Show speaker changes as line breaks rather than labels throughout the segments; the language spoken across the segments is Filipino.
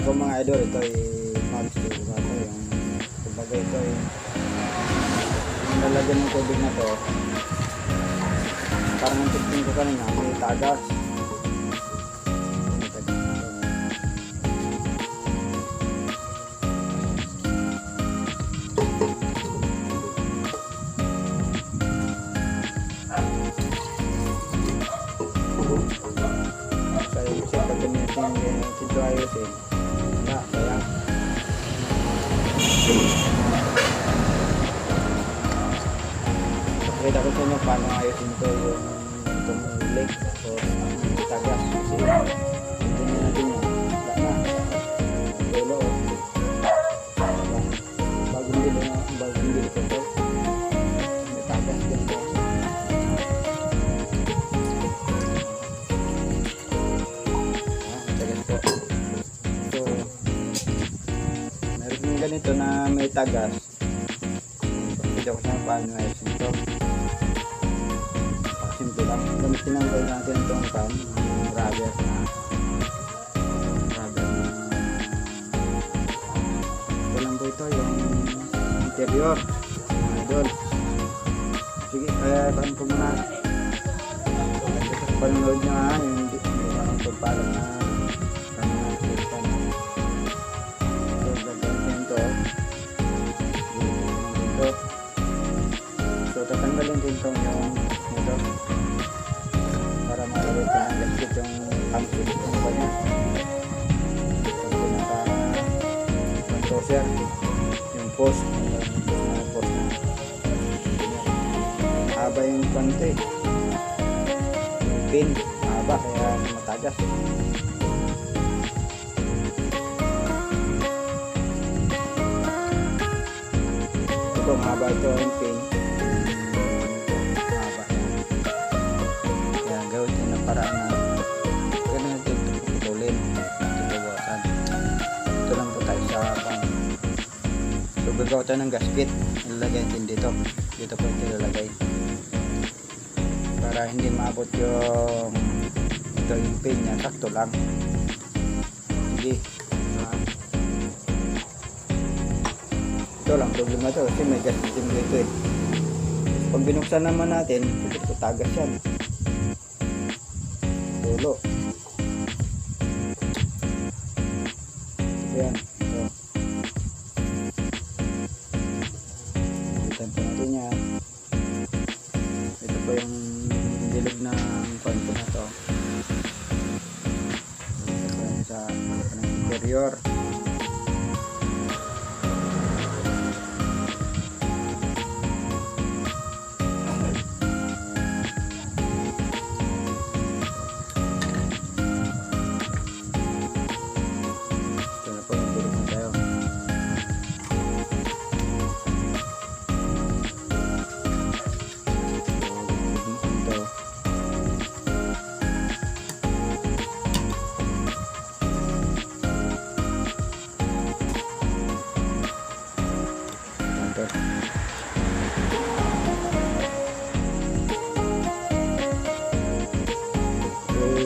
ko mga idol, ito ay mags to. Diba? Ito yung kumbaga ito ay yung lalagyan ng tubig na to. Parang ang testing ko kanina, may tagas. Ito ayos eh. Wala, kaya pakita ko sa inyo paano ayusin ito yung itong lake o tagas kasi hindi nyo natin yan. Wala na. Dulo o. Bagong bili ko ito. May tagas dito. Ganito na may tagas. Video ko sa paano ayusin ito. Simple lang. Gamitin lang gawin natin itong pan, yung rubber na ito lang po ito yung interior mga idol. Sige, kaya pan po muna sa panunod nyo ha, yung hindi anong pagpalang na tatanggalin din itong yung ito para malawit na ang gasket yung pangsit yung ba niya yung pinaka-contoser yung post na haba yung konti yung pin haba kaya matagas ito mahaba ito yung pin paraan na ganun natin ito puputulin ito bawasan ito lang po tayo sa pang so gagawa tayo ng gasket ilalagay natin dito po ito ilalagay para hindi maabot yung ito yung pin nya sakto lang sige ito lang problema ito kasi may gasket din dito eh pag binuksan naman natin ito tagas yan dulo. Ayan. So. Itan po natin yan. Ito po yung dilig ng konto na to. Ito po yung sa interior.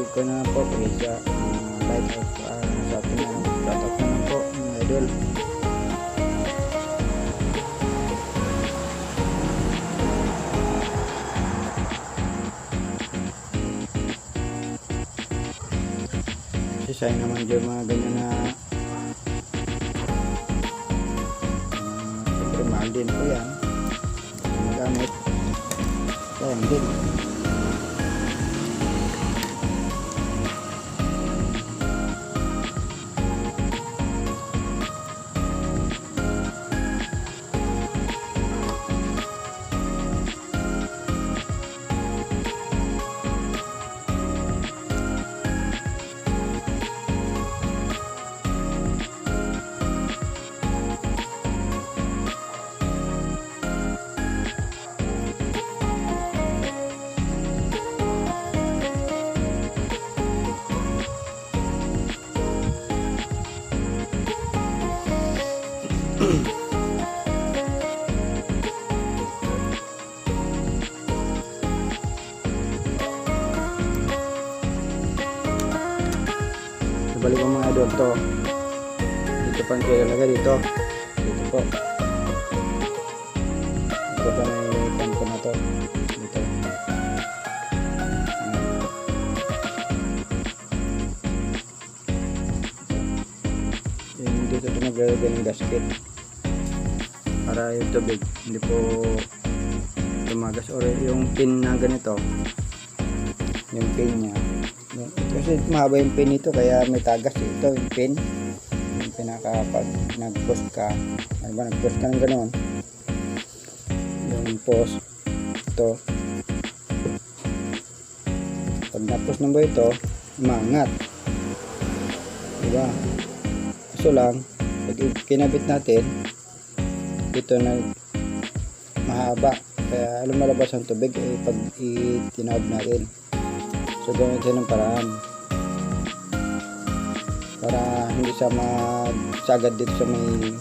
Ko na po sa light of sa atin na shoutout na po mga idol kasi sayang naman dyan mga ganyan na siyempre mahal din po yan magamit sayang din Balik ang mga idol to. Ito pa ang ilalagay dito. Dito po. Ito pa may kanto na to. Dito. Dito ito maglalagay ng gasket. Para yung tubig hindi po tumagas. Or yung pin na ganito. Yung pin niya. Kasi mahaba yung pin nito kaya may tagas. Ito yung pin. Yung pinaka pag nag-post ka. Ano ba nag-post ka ng gano'n. Yung post. Ito. Pag na-post ng ba ito, umangat. Diba? Kaso lang, pag kinabit natin, ito na mahaba. Kaya lumalabas ang tubig pag itinawag natin. So gawin siya ng paraan para hindi siya magsagad dito sa may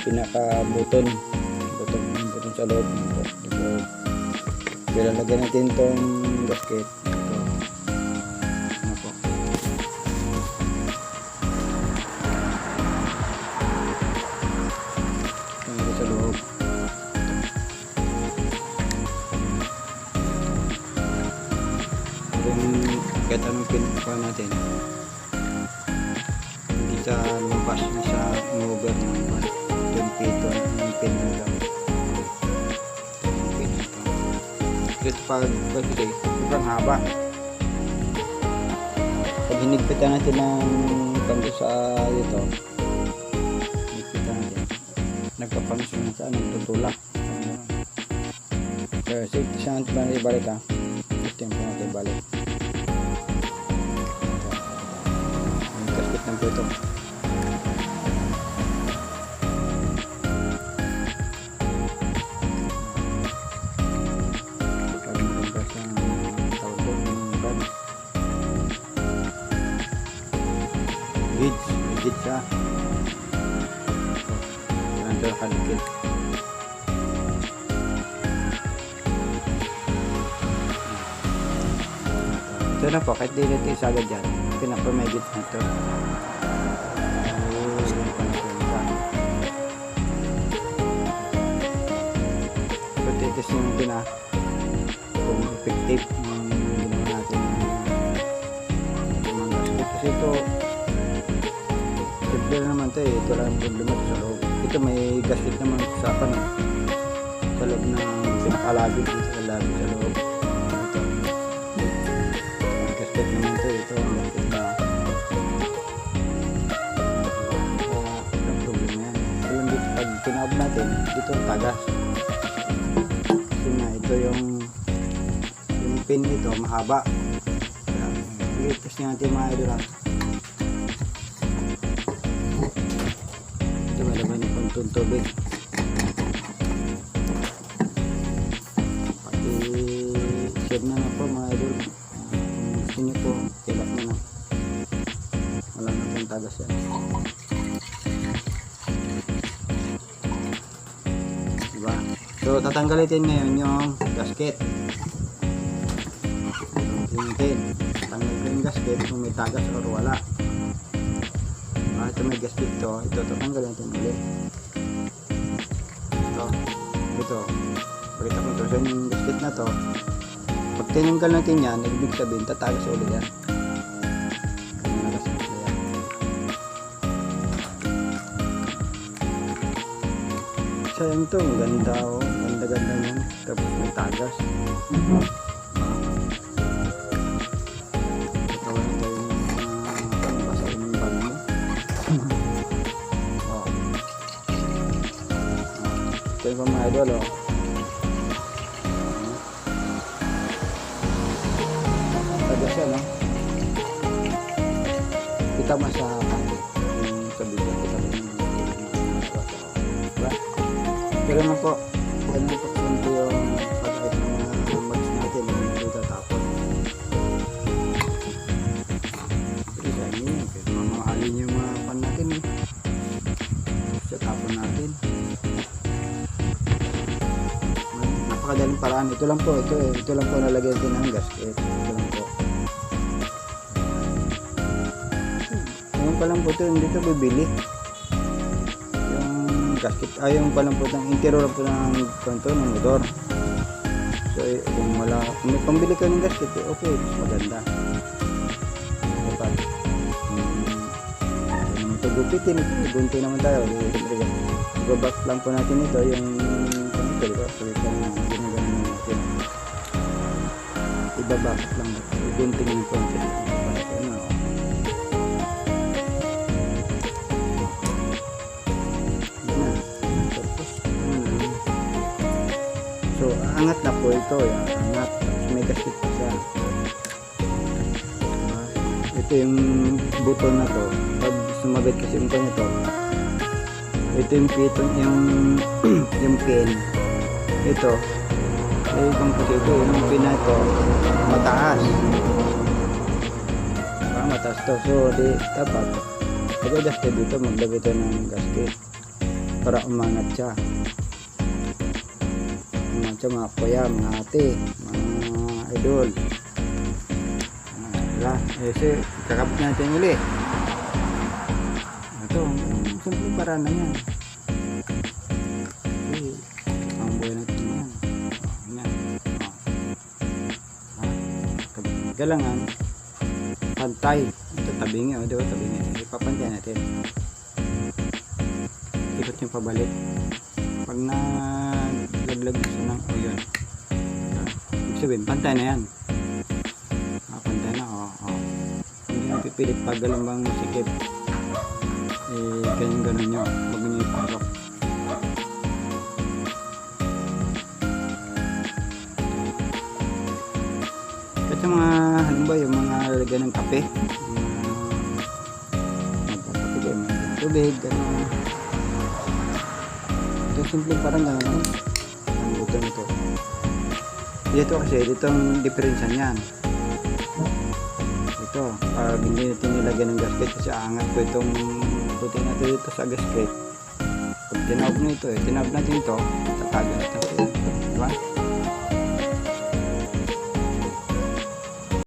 pinaka buton sa loob. So ilalagay natin itong gasket ito. Ano po, ito sa loob. Kahit anong pinukuha natin hindi siya lumabas na sa mover ng 20 ito yung pin nito yung pin nito kasi pag sobrang haba pag hinigpitan natin ng kanto sa dito hinigpitan natin nagpapangsyon na sa anong tutulak kasi siya natin ibalik ha ito yung natin ibalik ng po ito. Pag-maganda siya ang tawag doon yung bag. Gauge siya. Saan ito nakalikid. Ito na po, kahit di natin isagad dyan. Pinapamedit na ito. Test nyo natin kung effective yung ginawa natin yung gasket kasi ito simple naman ito ito lang yung problema ito sa loob ito may gasket naman sa loob ng pinakalagig dito sa loob ito gasket naman ito ang gasket na ang problema yan ito lang dito pag tinaob natin dito ang tagas ito yung pin nito mahaba i-test natin mga idol ito may laman yung pantun tubig pati share na po mga idol gusto nyo po tilak na wala na pong tagas yan diba. So, tatanggalin ngayon yung gasket. Yung pin. Tanggalin ko yung gasket kung may tagas or wala. Ito may gasket to. Ito, tatanggalin natin ulit. Ito. Pakita ko ito. So, yung gasket na to. Pag tinanggal natin yan, ibig sabihin, tatagas ulit yan. Sayang to, ganda o. Ganda yan. Tapos may tagas. Kawan ito yung basa yung bag mo. Ito yung mga idol o. Tagas yan o. Kita mo sa sabi ko. Kita mo yung pero naman po ganun po simple yung pag-ayos ng mga mags natin yung itatapon isa yun pero mamahalin yung mga pan natin sa tapon natin napakadaling paraan ito lang po nalagyan natin ng gasket ito lang po ngayon pa lang po ito hindi ito bibili gasket, yung palang po ng interior po ng kanto ng motor. So kung wala, kung may pambili ka ng gasket, okay, mas maganda. Dapat ito gupitin, gunti naman tayo. Go-back lang po natin ito, yung kanto, diba? So ito yung ginagawa natin. Ibabakit lang, gunting yung konti. So, angat na po ito. Angat. Tapos may gasket pa siya. Ito yung button na to. Pag sumabit kasi yung ito. Ito yung pitong yung pin. Ito. Ibang kasi ito. Yung pin na ito. Mataas. Mataas to. So, dapat pag-adjust dito, maglagay ito ng gasket para umangat siya. Mga kuya, mga ate, mga idol. Kasi kakabit natin uli. Ito, simple paraan na yan. Ang buhay natin yan. Galangan pantay. Ito tabingi, diba tabingi? Ipapantay natin. Ikot yung pabalik. Pag na laglag siya ng yun. Ibig sabihin, pantay na yan. Pantay na, hindi nyo pipilit pag galambang masikip. Ganyan nyo. Huwag nyo ipasok. Kasi mga, halimbawa yung mga lalagyan ng kape. Magkakape kayo, may tubig, gano'n. Ito simple parang gano'n. Ang buto nito. Dito kasi, dito ang diferensya niyan. Ito, pag hindi natin nilagyan ng gasket kasi aangat po itong puti natin dito sa gasket. Pag tinawag na ito, tinawag natin ito, tatagas natin. Diba?